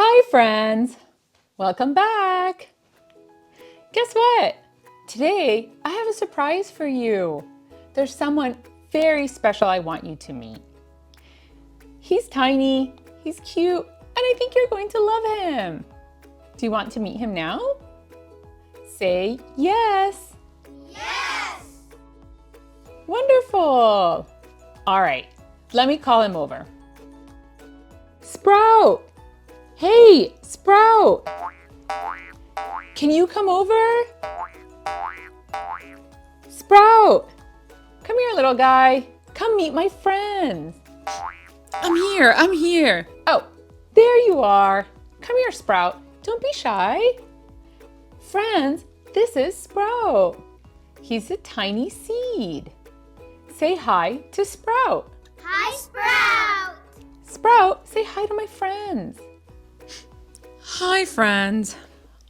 Hi friends, welcome back. Guess what? Today I have a surprise for you. There's someone very special I want you to meet. He's tiny, he's cute, and I think you're going to love him. Do you want to meet him now? Say yes. Yes! Wonderful. All right, let me call him over. Sprout. Hey, Sprout. Can you come over? Sprout. Come here, little guy. Come meet my friends. I'm here. Oh, there you are. Come here, Sprout. Don't be shy. Friends, this is Sprout. He's a tiny seed. Say hi to Sprout. Hi, Sprout! Sprout, say hi to my friends. Hi, friends.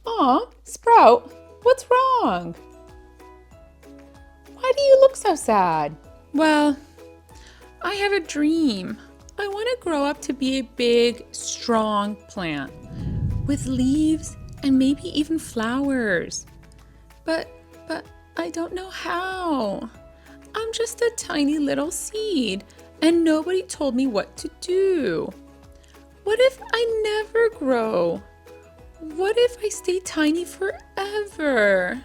Aw, Sprout, what's wrong? Why do you look so sad? Well, I have a dream. I want to grow up to be a big, strong plant with leaves and maybe even flowers. But I don't know how. I'm just a tiny little seed and nobody told me what to do. What if I never grow? What if I stay tiny forever?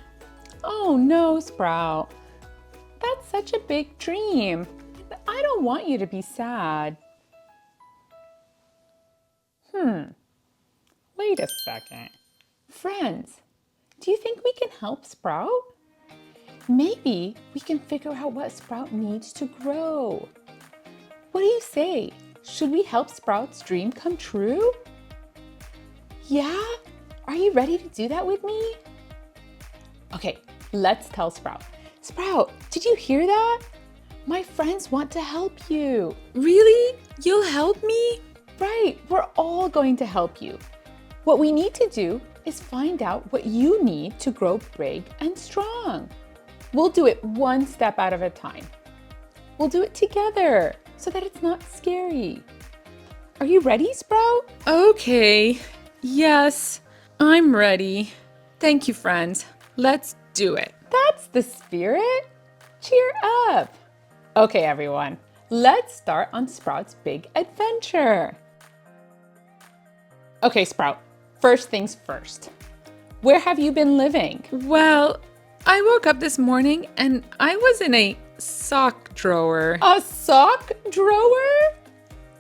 Oh no, Sprout. That's such a big dream. I don't want you to be sad. Wait a second. Friends, do you think we can help Sprout? Maybe we can figure out what Sprout needs to grow. What do you say? Should we help Sprout's dream come true? Yeah? Are you ready to do that with me? Okay, let's tell Sprout. Sprout, did you hear that? My friends want to help you. Really? You'll help me? Right, we're all going to help you. What we need to do is find out what you need to grow big and strong. We'll do it one step at a time. We'll do it together so that it's not scary. Are you ready, Sprout? Okay, yes, I'm ready. Thank you, friends. Let's do it. That's the spirit. Cheer up. Okay, everyone, let's start on Sprout's big adventure. Okay, Sprout, first things first. Where have you been living? Well, I woke up this morning and I was in a sock drawer. A sock drawer?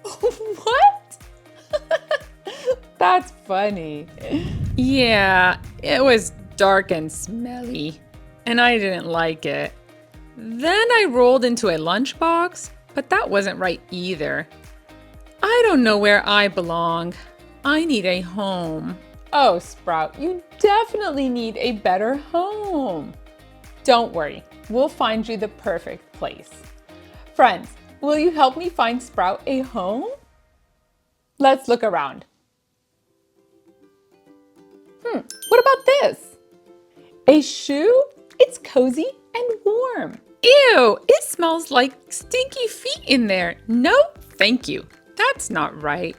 What? That's funny. Yeah, it was dark and smelly, and I didn't like it. Then I rolled into a lunchbox, but that wasn't right either. I don't know where I belong. I need a home. Oh, Sprout, you definitely need a better home. Don't worry, we'll find you the perfect place. Friends, will you help me find Sprout a home? Let's look around. What about this? A shoe? It's cozy and warm. Ew, it smells like stinky feet in there. No, thank you. That's not right.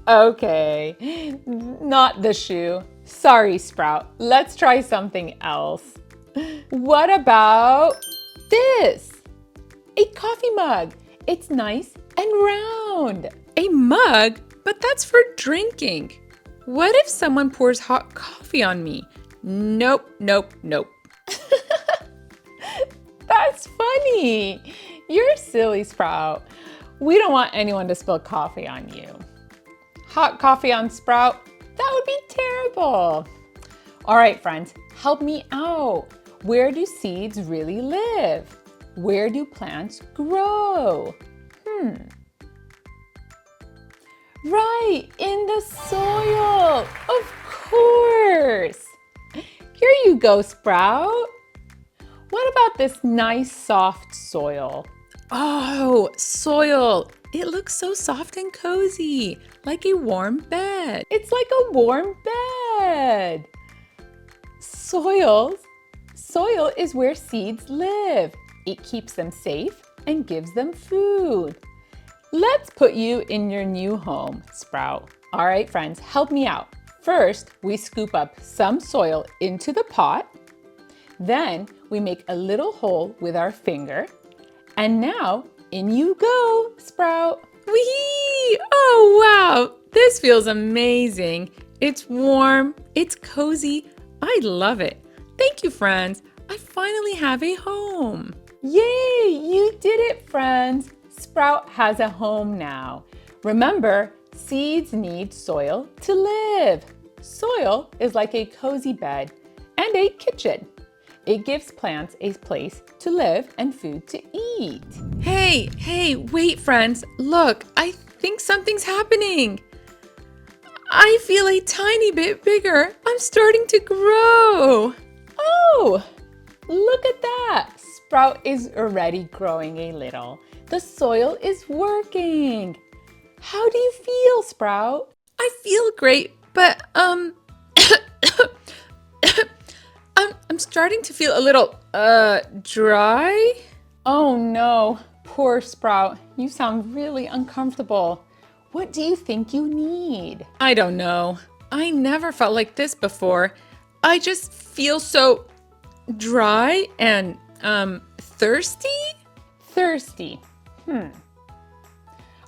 Okay, not the shoe. Sorry, Sprout. Let's try something else. What about this? A coffee mug. It's nice and round. A mug? But that's for drinking. What if someone pours hot coffee on me? Nope. That's funny. You're silly, Sprout. We don't want anyone to spill coffee on you. Hot coffee on Sprout? That would be terrible. All right, friends, help me out. Where do seeds really live? Where do plants grow? Right, in the soil. Of course. Here you go, Sprout. What about this nice soft soil? Oh, soil. It looks so soft and cozy, like a warm bed. It's like a warm bed. Soil is where seeds live. It keeps them safe and gives them food. Let's put you in your new home, Sprout. All right, friends, help me out. First, we scoop up some soil into the pot. Then we make a little hole with our finger. And now, in you go, Sprout. Whee! Oh, wow! This feels amazing. It's warm, it's cozy. I love it. Thank you, friends. I finally have a home. Yay! You did it, friends. Sprout has a home now. Remember, seeds need soil to live. Soil is like a cozy bed and a kitchen. It gives plants a place to live and food to eat. Hey, wait, friends. Look, I think something's happening. I feel a tiny bit bigger. I'm starting to grow. Oh, look at that. Sprout is already growing a little. The soil is working. How do you feel, Sprout? I feel great, but I'm starting to feel a little dry. Oh no, poor Sprout. You sound really uncomfortable. What do you think you need? I don't know. I never felt like this before. I just feel so dry and thirsty? Thirsty.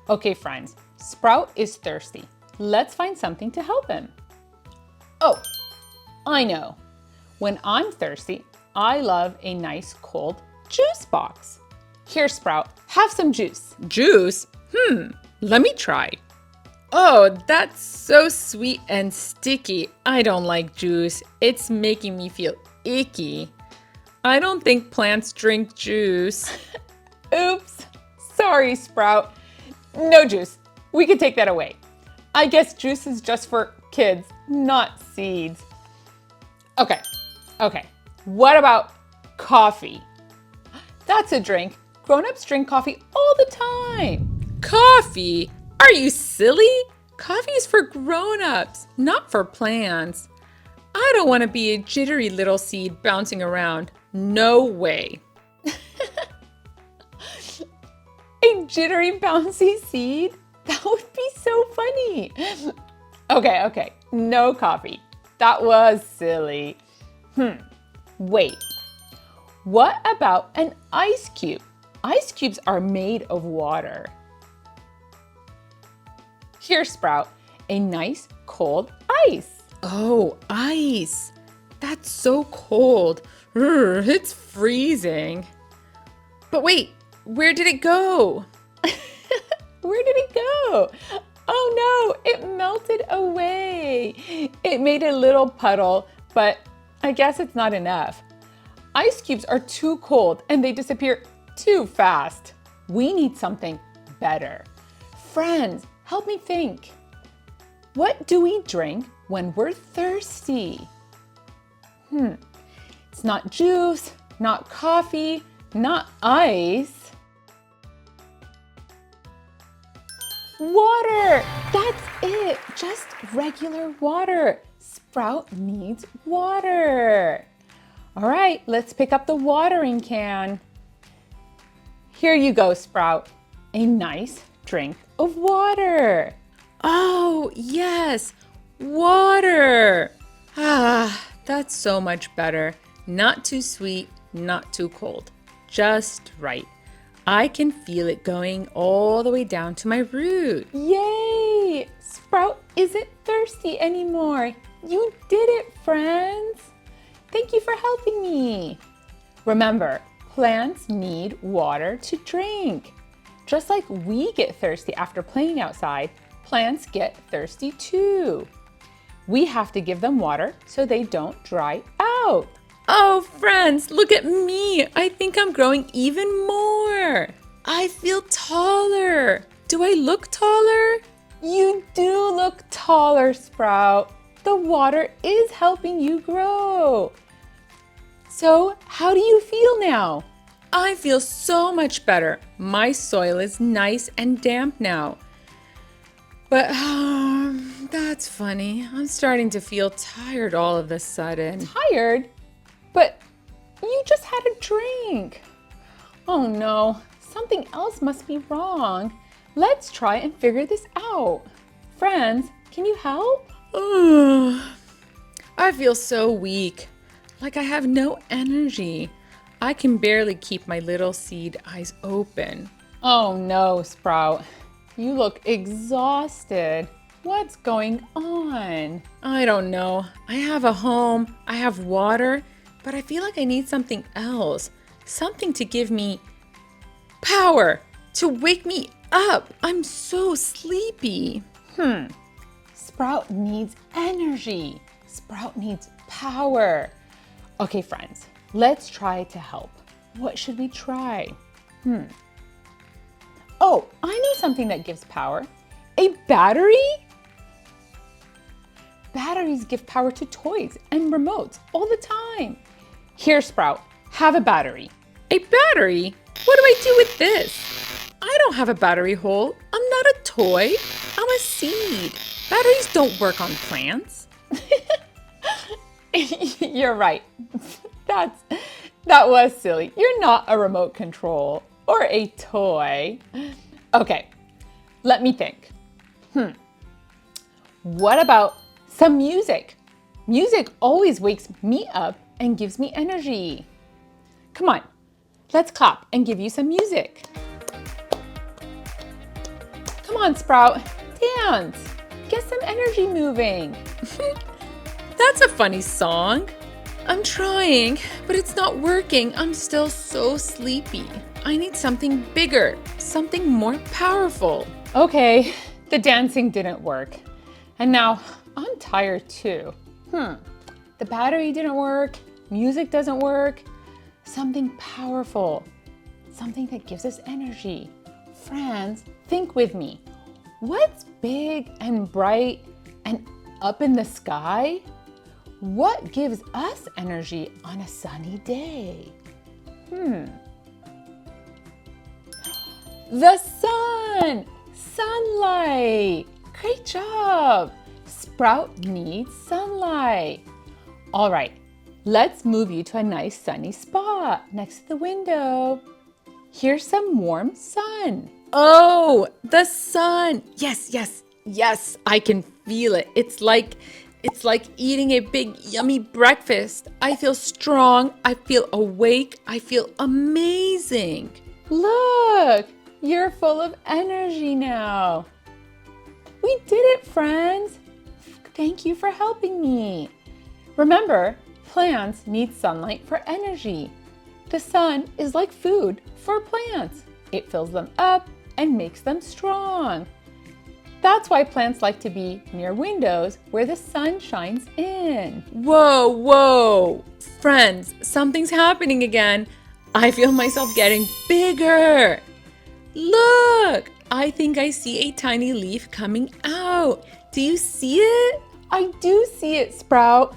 Okay, friends. Sprout is thirsty. Let's find something to help him. Oh, I know. When I'm thirsty, I love a nice cold juice box. Here, Sprout, have some juice. Juice? Let me try. Oh, that's so sweet and sticky. I don't like juice. It's making me feel icky. I don't think plants drink juice. Oops. Sorry, Sprout. No juice. We can take that away. I guess juice is just for kids, not seeds. Okay. What about coffee? That's a drink. Grown-ups drink coffee all the time. Coffee? Are you silly? Coffee is for grown-ups, not for plants. I don't want to be a jittery little seed bouncing around. No way. A jittery bouncy seed? That would be so funny. Okay. No coffee. That was silly. Wait. What about an ice cube? Ice cubes are made of water. Here, Sprout, a nice cold ice. Oh, ice. That's so cold. It's freezing. But wait, where did it go? Where did it go? Oh no, it melted away. It made a little puddle, but I guess it's not enough. Ice cubes are too cold and they disappear too fast. We need something better. Friends, help me think. What do we drink when we're thirsty? It's not juice, not coffee, not ice. Water! That's it! Just regular water. Sprout needs water. All right, let's pick up the watering can. Here you go, Sprout. A nice drink of water. Oh, yes, water. That's so much better. Not too sweet, not too cold. Just right. I can feel it going all the way down to my root. Yay! Sprout isn't thirsty anymore. You did it, friends. Thank you for helping me. Remember, plants need water to drink. Just like we get thirsty after playing outside, plants get thirsty too. We have to give them water so they don't dry out. Oh, friends, look at me. I think I'm growing even more. I feel taller. Do I look taller? You do look taller, Sprout. The water is helping you grow. So, how do you feel now? I feel so much better. My soil is nice and damp now. But that's funny. I'm starting to feel tired all of a sudden. Tired? But you just had a drink. Oh no, something else must be wrong. Let's try and figure this out. Friends, can you help? I feel so weak, like I have no energy. I can barely keep my little seed eyes open. Oh no, Sprout. You look exhausted. What's going on? I don't know. I have a home, I have water, but I feel like I need something else. Something to give me power, to wake me up. I'm so sleepy. Sprout needs energy. Sprout needs power. Okay, friends, let's try to help. What should we try? Oh, I know something that gives power. A battery? Batteries give power to toys and remotes all the time. Here, Sprout, have a battery. A battery? What do I do with this? I don't have a battery hole. I'm not a toy. I'm a seed. Batteries don't work on plants. You're right. That was silly. You're not a remote control or a toy. Okay, let me think. What about some music? Music always wakes me up and gives me energy. Come on, let's clap and give you some music. Come on, Sprout, dance. Get some energy moving. That's a funny song. I'm trying, but it's not working. I'm still so sleepy. I need something bigger, something more powerful. Okay, the dancing didn't work. And now I'm tired too. The battery didn't work, music doesn't work. Something powerful, something that gives us energy. Friends, think with me. What's big and bright and up in the sky? What gives us energy on a sunny day? The sun! Sunlight! Great job! Sprout needs sunlight. All right, let's move you to a nice sunny spot next to the window. Here's some warm sun. Oh, the sun. Yes, yes, yes. I can feel it. It's like eating a big yummy breakfast. I feel strong. I feel awake. I feel amazing. Look, you're full of energy now. We did it, friends. Thank you for helping me. Remember, plants need sunlight for energy. The sun is like food for plants. It fills them up and makes them strong. That's why plants like to be near windows where the sun shines in. Whoa, whoa. Friends, something's happening again. I feel myself getting bigger. Look, I think I see a tiny leaf coming out. Do you see it? I do see it, Sprout.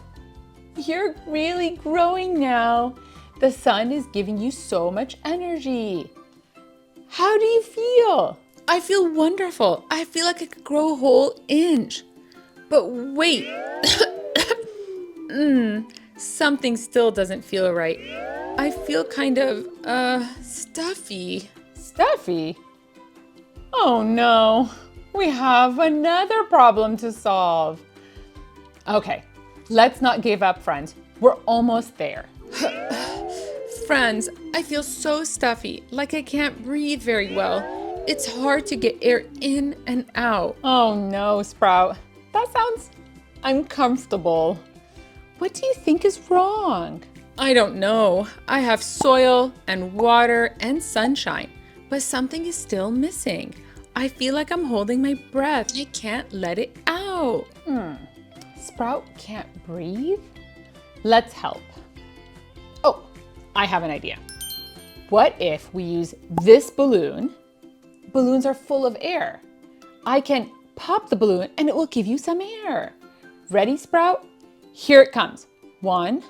You're really growing now. The sun is giving you so much energy. How do you feel? I feel wonderful. I feel like I could grow a whole inch. But wait. Something still doesn't feel right. I feel kind of, stuffy. Stuffy? Oh no, we have another problem to solve. Okay, let's not give up, friends. We're almost there. Friends, I feel so stuffy, like I can't breathe very well. It's hard to get air in and out. Oh no, Sprout. That sounds uncomfortable. What do you think is wrong? I don't know. I have soil and water and sunshine, but something is still missing. I feel like I'm holding my breath. I can't let it out. Sprout can't breathe? Let's help. Oh, I have an idea. What if we use this balloon? Balloons are full of air. I can pop the balloon and it will give you some air. Ready, Sprout? Here it comes. 1,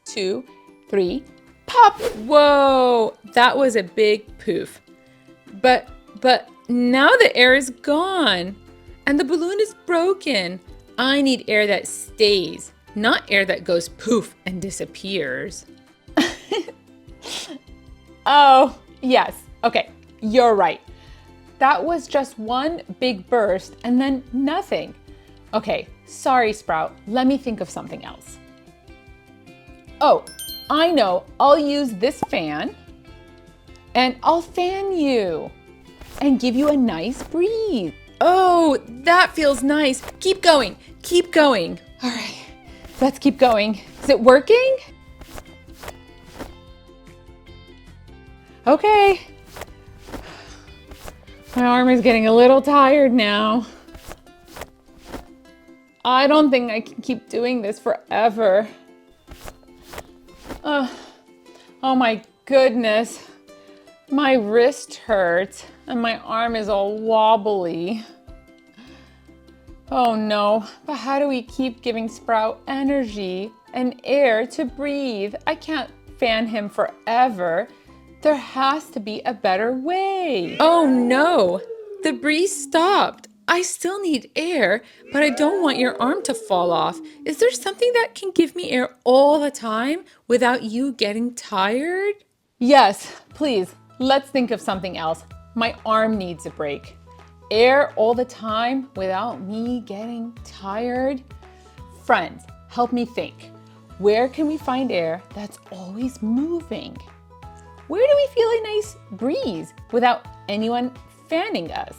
2, 3, pop! Whoa, that was a big poof. But now the air is gone and the balloon is broken. I need air that stays, not air that goes poof and disappears. Oh, yes. Okay, you're right. That was just one big burst and then nothing. Okay, sorry, Sprout. Let me think of something else. Oh, I know. I'll use this fan and I'll fan you and give you a nice breeze. Oh, that feels nice. Keep going. Keep going. All right, let's keep going. Is it working? Okay. My arm is getting a little tired now. I don't think I can keep doing this forever. Oh my goodness. My wrist hurts and my arm is all wobbly. Oh no, but how do we keep giving Sprout energy and air to breathe? I can't fan him forever. There has to be a better way. Oh no, the breeze stopped. I still need air, but I don't want your arm to fall off. Is there something that can give me air all the time without you getting tired? Yes, please, let's think of something else. My arm needs a break. Air all the time without me getting tired? Friends, help me think. Where can we find air that's always moving? Where do we feel a nice breeze without anyone fanning us?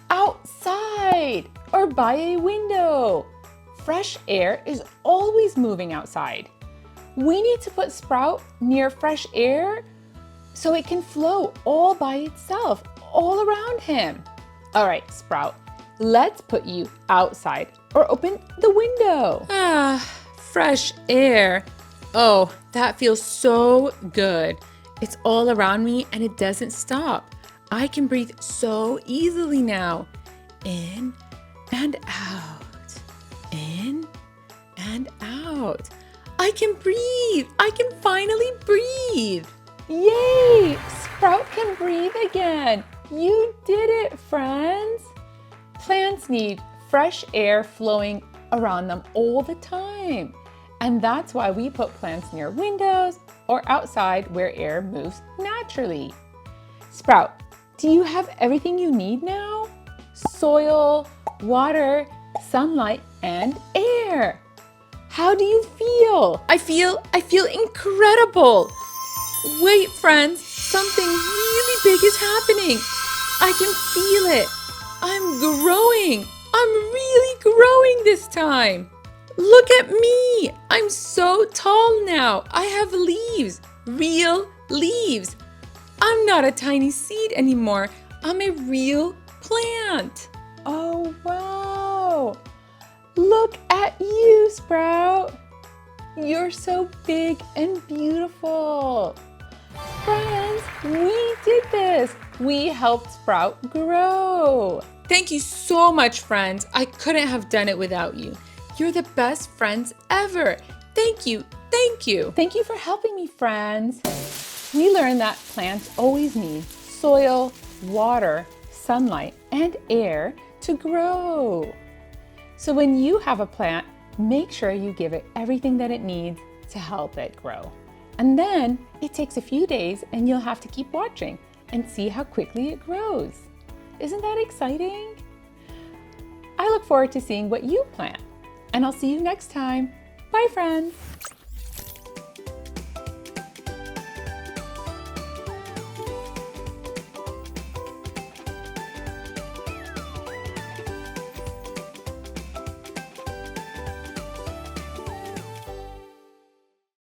Outside or by a window. Fresh air is always moving outside. We need to put Sprout near fresh air so it can flow all by itself, all around him. All right, Sprout, let's put you outside or open the window. Fresh air. Oh, that feels so good. It's all around me and it doesn't stop. I can breathe so easily now. In and out. In and out. I can breathe. I can finally breathe. Yay! Sprout can breathe again. You did it, friends. Plants need fresh air flowing around them all the time. And that's why we put plants near windows or outside where air moves naturally. Sprout, do you have everything you need now? Soil, water, sunlight, and air. How do you feel? I feel incredible. Wait, friends, something really big is happening. I can feel it. I'm growing. I'm really growing this time. Look at me. I'm so tall now. I have leaves, real leaves. I'm not a tiny seed anymore. I'm a real plant. Oh, wow. Look at you, Sprout. You're so big and beautiful. Friends, we did this. We helped Sprout grow. Thank you so much, friends. I couldn't have done it without you. You're the best friends ever. Thank you. Thank you. Thank you for helping me, friends. We learned that plants always need soil, water, sunlight, and air to grow. So when you have a plant, make sure you give it everything that it needs to help it grow. And then it takes a few days and you'll have to keep watching and see how quickly it grows. Isn't that exciting? I look forward to seeing what you plant. And I'll see you next time. Bye, friends.